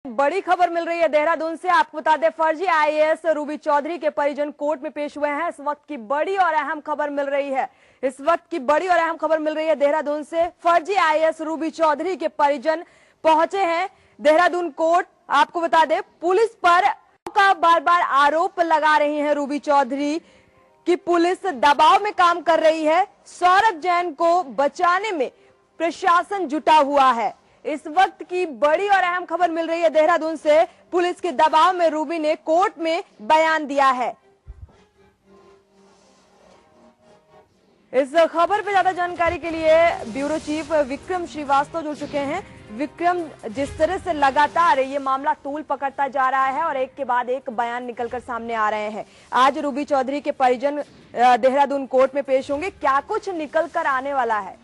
बड़ी खबर मिल रही है देहरादून से। आपको बता दें, फर्जी आईएएस रूबी चौधरी के परिजन कोर्ट में पेश हुए हैं। इस वक्त की बड़ी और अहम खबर मिल रही है। देहरादून से फर्जी आईएएस रूबी चौधरी के परिजन पहुंचे हैं देहरादून कोर्ट। आपको बता दें, पुलिस पर का बार बार आरोप लगा रही है रूबी चौधरी कि पुलिस दबाव में काम कर रही है। सौरभ जैन को बचाने में प्रशासन जुटा हुआ है। इस वक्त की बड़ी और अहम खबर मिल रही है देहरादून से। पुलिस के दबाव में रूबी ने कोर्ट में बयान दिया है। इस खबर पर ज्यादा जानकारी के लिए ब्यूरो चीफ विक्रम श्रीवास्तव जुड़ चुके हैं। विक्रम, जिस तरह से लगातार ये मामला तूल पकड़ता जा रहा है और एक के बाद एक बयान निकलकर सामने आ रहे हैं, आज रूबी चौधरी के परिजन देहरादून कोर्ट में पेश होंगे। क्या कुछ निकल कर आने वाला है?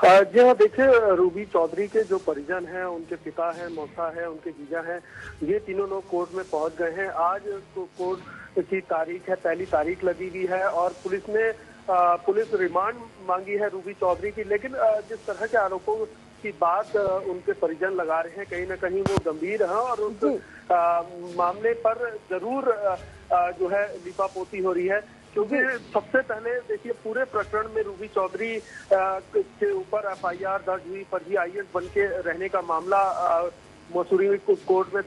जी हाँ, देखिए, रूबी चौधरी के जो परिजन हैं, उनके पिता हैं, मौसा है, उनके जीजा हैं, ये तीनों लोग कोर्ट में पहुंच गए हैं। आज तो कोर्ट की तारीख है, पहली तारीख लगी हुई है और पुलिस रिमांड मांगी है रूबी चौधरी की। लेकिन जिस तरह के आरोपों की बात उनके परिजन लगा रहे हैं, कहीं ना कहीं वो गंभीर है और उस मामले पर जरूर जो है लिपापोती हो रही है। क्योंकि सबसे पहले देखिए, पूरे प्रकरण में रूबी चौधरी के ऊपर एफआईआर दर्ज हुई। फर्जी आईएएस बन के रहने का मामला मसूरी कोर्ट में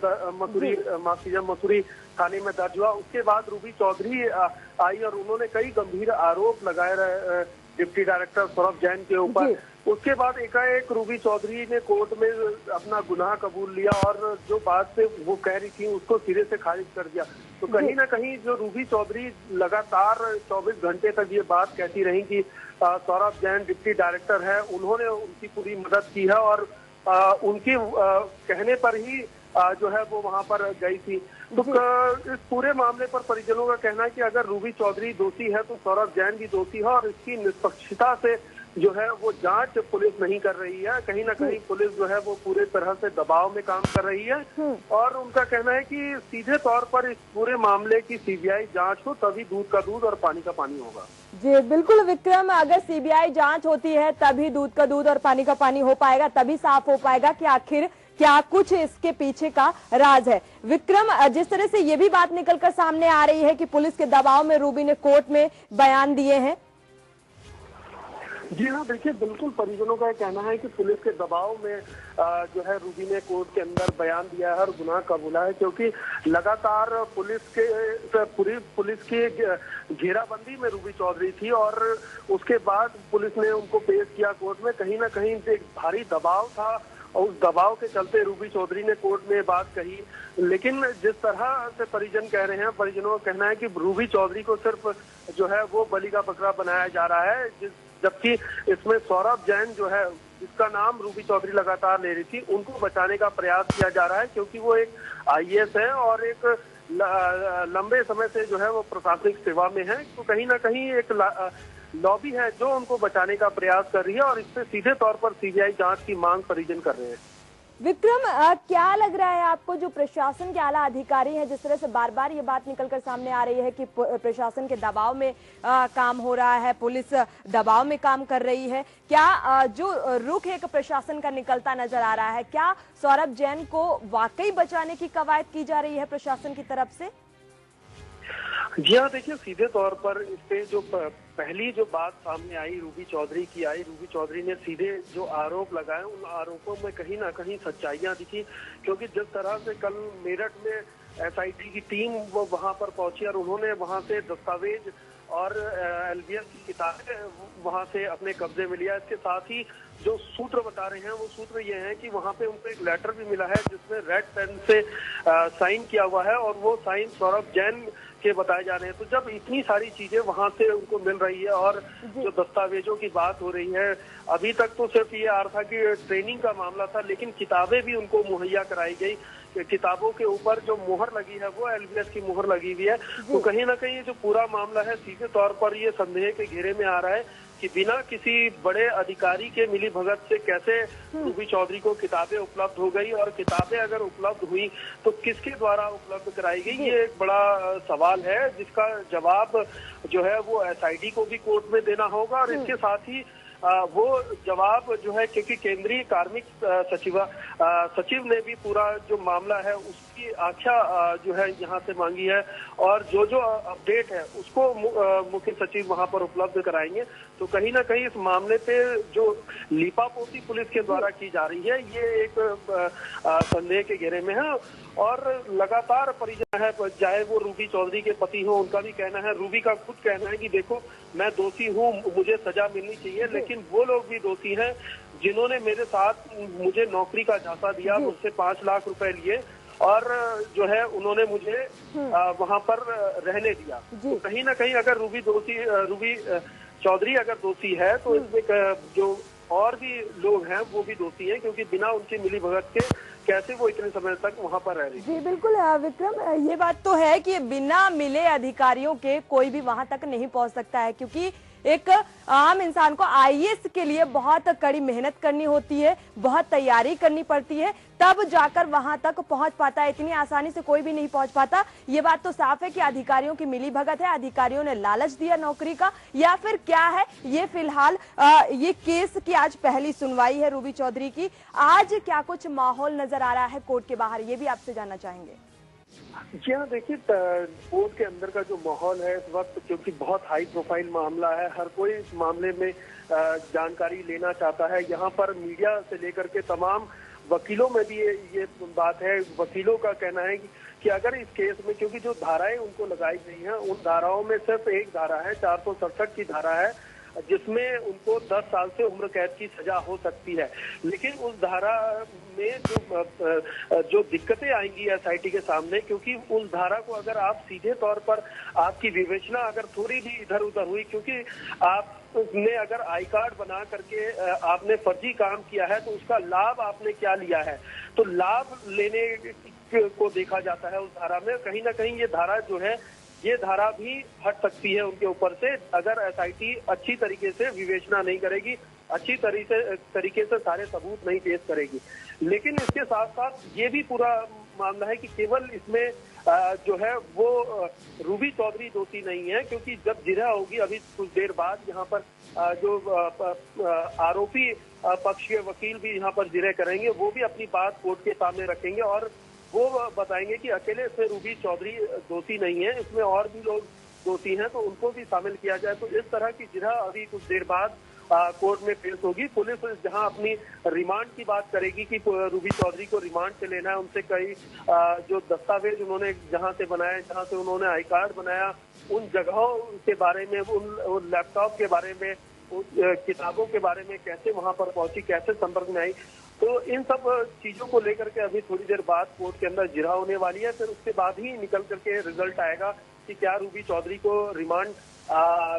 मसूरी थाने में दर्ज हुआ। उसके बाद रूबी चौधरी आई और उन्होंने कई गंभीर आरोप लगाए डिप्टी डायरेक्टर सौरभ जैन के ऊपर। उसके बाद एकाएक रूबी चौधरी ने कोर्ट में अपना गुनाह कबूल लिया और जो बात से वो कह रही थी उसको सिरे से खारिज कर दिया। तो कहीं ना कहीं जो रूबी चौधरी लगातार 24 घंटे तक ये बात कहती रही कि सौरभ जैन डिप्टी डायरेक्टर है, उन्होंने उनकी पूरी मदद की है और उनके कहने पर ही जो है वो वहां पर गई थी। तो इस पूरे मामले पर परिजनों का कहना है कि अगर रूबी चौधरी दोषी है तो सौरभ जैन भी दोषी है और इसकी निष्पक्षता से जो है वो जांच पुलिस नहीं कर रही है। कहीं ना कहीं पुलिस जो है वो पूरे तरह से दबाव में काम कर रही है और उनका कहना है कि सीधे तौर पर इस पूरे मामले की सीबीआई जांच हो, तभी दूध का दूध और पानी का पानी होगा। जी बिल्कुल विक्रम, अगर सीबीआई जांच होती है तभी दूध का दूध और पानी का पानी हो पाएगा, तभी साफ हो पाएगा कि आखिर क्या कुछ इसके पीछे का राज है। विक्रम, जिस तरह से ये भी बात निकलकर सामने आ रही है कि पुलिस के दबाव में रूबी ने कोर्ट में बयान दिए हैं। जी हाँ, देखिए, बिल्कुल परिजनों का कहना है कि पुलिस के दबाव में जो है रूबी ने कोर्ट के अंदर बयान दिया है और गुनाह कबूला है। क्योंकि लगातार पुलिस की घेराबंदी में रूबी चौधरी थी और उसके बाद पुलिस ने उनको पेश किया कोर्ट में। कहीं ना कहीं एक भारी दबाव था और उस दबाव के चलते रूबी चौधरी ने कोर्ट में बात कही। लेकिन जिस तरह से परिजन कह रहे हैं, परिजनों का कहना है कि रूबी चौधरी को सिर्फ जो है वो बलि का बकरा बनाया जा रहा है, जबकि इसमें सौरभ जैन जो है, जिसका नाम रूबी चौधरी लगातार ले रही थी, उनको बचाने का प्रयास किया जा रहा है। क्योंकि वो एक आईएएस है और एक लंबे समय से जो है वो प्रशासनिक सेवा में है। तो कहीं ना कहीं एक लॉबी है जो उनको बचाने का प्रयास कर रही है और इससे सीधे तौर पर सीबीआई जांच की मांग परिजन कर रहे हैं। विक्रम, क्या लग रहा है आपको, जो प्रशासन के आला अधिकारी हैं, जिस तरह से बार बार ये बात निकलकर सामने आ रही है कि प्रशासन के दबाव में काम हो रहा है, पुलिस दबाव में काम कर रही है, क्या जो रुख एक प्रशासन का निकलता नजर आ रहा है, क्या सौरभ जैन को वाकई बचाने की कवायद की जा रही है प्रशासन की तरफ से? जी हाँ, देखिए, सीधे तौर पर इस पे जो पहली जो बात सामने आई रूबी चौधरी की आई, रूबी चौधरी ने सीधे जो आरोप लगाए, उन आरोपों में कहीं ना कहीं सच्चाइयां दिखी। क्योंकि जिस तरह से कल मेरठ में एसआईटी की टीम वो वहां पर पहुंची और उन्होंने वहां से दस्तावेज और एलबीएस की किताबें वहां से अपने कब्जे में लिया। इसके साथ ही जो सूत्र बता रहे हैं वो सूत्र ये हैं कि वहां पे उनको एक लेटर भी मिला है जिसमें रेड पेन से साइन किया हुआ है और वो साइन सौरभ जैन के बताए जा रहे हैं। तो जब इतनी सारी चीजें वहां से उनको मिल रही है और जो दस्तावेजों की बात हो रही है, अभी तक तो सिर्फ ये आ रहा था कि ट्रेनिंग का मामला था, लेकिन किताबें भी उनको मुहैया कराई गई। किताबों के ऊपर जो मोहर लगी है वो एलबीएस की मोहर लगी हुई है। तो कहीं ना कहीं जो पूरा मामला है सीधे तौर पर ये संदेह के घेरे में आ रहा है कि बिना किसी बड़े अधिकारी के मिली भगत से कैसे रूबी चौधरी को किताबें उपलब्ध हो गई और किताबें अगर उपलब्ध हुई तो किसके द्वारा उपलब्ध कराई गई, ये एक बड़ा सवाल है जिसका जवाब जो है वो एसआईटी को भी कोर्ट में देना होगा। और इसके साथ ही वो जवाब जो है, क्योंकि केंद्रीय कार्मिक सचिव ने भी पूरा जो मामला है उसकी आख्या जो है यहाँ से मांगी है, और जो जो अपडेट है उसको मुख्य सचिव वहां पर उपलब्ध कराएंगे। तो कहीं ना कहीं इस मामले पे जो लीपापोती पुलिस के द्वारा की जा रही है, ये एक संदेह के घेरे में है। और लगातार परिजन है, चाहे वो रूबी चौधरी के पति हो, उनका भी कहना है, रूबी का खुद कहना है कि देखो मैं दोषी हूँ, मुझे सजा मिलनी चाहिए, लेकिन वो लोग भी दोषी हैं जिन्होंने मेरे साथ मुझे नौकरी का झांसा दिया, मुझसे 5 लाख रुपए लिए और जो है उन्होंने मुझे वहां पर रहने दिया। तो कहीं ना कहीं अगर रूबी चौधरी अगर दोषी है तो इसमें जो और भी लोग हैं वो भी दोषी हैं, क्योंकि बिना उनकी मिलीभगत के कैसे वो इतने समय तक वहां पर रह रही। जी बिल्कुल विक्रम, ये बात तो है कि बिना मिले अधिकारियों के कोई भी वहां तक नहीं पहुंच सकता है, क्योंकि एक आम इंसान को आईएएस के लिए बहुत कड़ी मेहनत करनी होती है, बहुत तैयारी करनी पड़ती है, तब जाकर वहां तक पहुंच पाता है। इतनी आसानी से कोई भी नहीं पहुंच पाता। ये बात तो साफ है कि अधिकारियों की मिलीभगत है, अधिकारियों ने लालच दिया नौकरी का, या फिर क्या है ये। फिलहाल ये केस की आज पहली सुनवाई है रूबी चौधरी की। आज क्या कुछ माहौल नजर आ रहा है कोर्ट के बाहर, ये भी आपसे जानना चाहेंगे। जी हाँ, देखिए कोर्ट के अंदर का जो माहौल है इस वक्त, क्योंकि बहुत हाई प्रोफाइल मामला है, हर कोई इस मामले में जानकारी लेना चाहता है। यहाँ पर मीडिया से लेकर के तमाम वकीलों में भी ये बात है। वकीलों का कहना है कि अगर इस केस में, क्योंकि जो धाराएं उनको लगाई गई हैं उन धाराओं में सिर्फ एक धारा है, 467 की धारा है, जिसमें उनको 10 साल से उम्र कैद की सजा हो सकती है। लेकिन उस धारा में जो दिक्कतें आएंगी एसआईटी के सामने, क्योंकि उस धारा को अगर आप सीधे तौर पर आपकी विवेचना अगर थोड़ी भी इधर उधर हुई, क्योंकि आपने अगर आई कार्ड बना करके आपने फर्जी काम किया है तो उसका लाभ आपने क्या लिया है, तो लाभ लेने को देखा जाता है उस धारा में। कहीं ना कहीं ये धारा जो है, ये धारा भी हट सकती है उनके ऊपर से, अगर एसआईटी अच्छी तरीके से विवेचना नहीं करेगी, अच्छी तरीके से सारे सबूत नहीं पेश करेगी। लेकिन इसके साथ साथ ये भी पूरा मामला है कि केवल इसमें जो है वो रूबी चौधरी दोषी नहीं है, क्योंकि जब जिरह होगी अभी कुछ देर बाद यहाँ पर जो आरोपी पक्ष के वकील भी यहाँ पर जिरह करेंगे, वो भी अपनी बात कोर्ट के सामने रखेंगे और वो बताएंगे कि अकेले से रूबी चौधरी दोषी नहीं है, इसमें और भी लोग दोषी हैं, तो उनको भी शामिल किया जाए। तो इस तरह की जिरह अभी कुछ देर बाद कोर्ट में पेश होगी। पुलिस जहां अपनी रिमांड की बात करेगी कि रूबी चौधरी को रिमांड पे लेना है, उनसे कई जो दस्तावेज उन्होंने जहां से बनाए, जहां से उन्होंने आई कार्ड बनाया, उन जगहों के बारे में, उन लैपटॉप के बारे में, उन किताबों के बारे में, कैसे वहां पर पहुंची, कैसे संपर्क में आई, तो इन सब चीजों को लेकर के अभी थोड़ी देर बाद कोर्ट के अंदर जिरह होने वाली है। फिर उसके बाद ही निकल करके रिजल्ट आएगा कि क्या रूबी चौधरी को रिमांड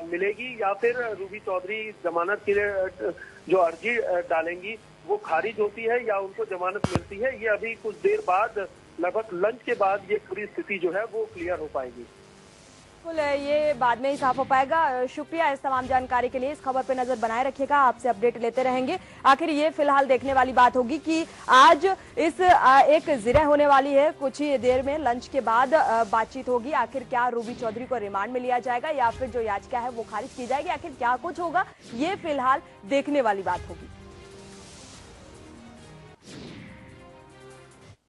मिलेगी या फिर रूबी चौधरी जमानत के लिए जो अर्जी डालेंगी वो खारिज होती है या उनको जमानत मिलती है। ये अभी कुछ देर बाद, लगभग लंच के बाद, ये पूरी स्थिति जो है वो क्लियर हो पाएगी। बिल्कुल, ये बाद में ही साफ हो पाएगा। शुक्रिया इस तमाम जानकारी के लिए। इस खबर पे नजर बनाए रखिएगा, आपसे अपडेट लेते रहेंगे। आखिर ये फिलहाल देखने वाली बात होगी कि आज इस एक जिरह होने वाली है, कुछ ही देर में लंच के बाद बातचीत होगी। आखिर क्या रूबी चौधरी को रिमांड में लिया जाएगा या फिर जो याचिका है वो खारिज की जाएगी, आखिर क्या कुछ होगा, ये फिलहाल देखने वाली बात होगी।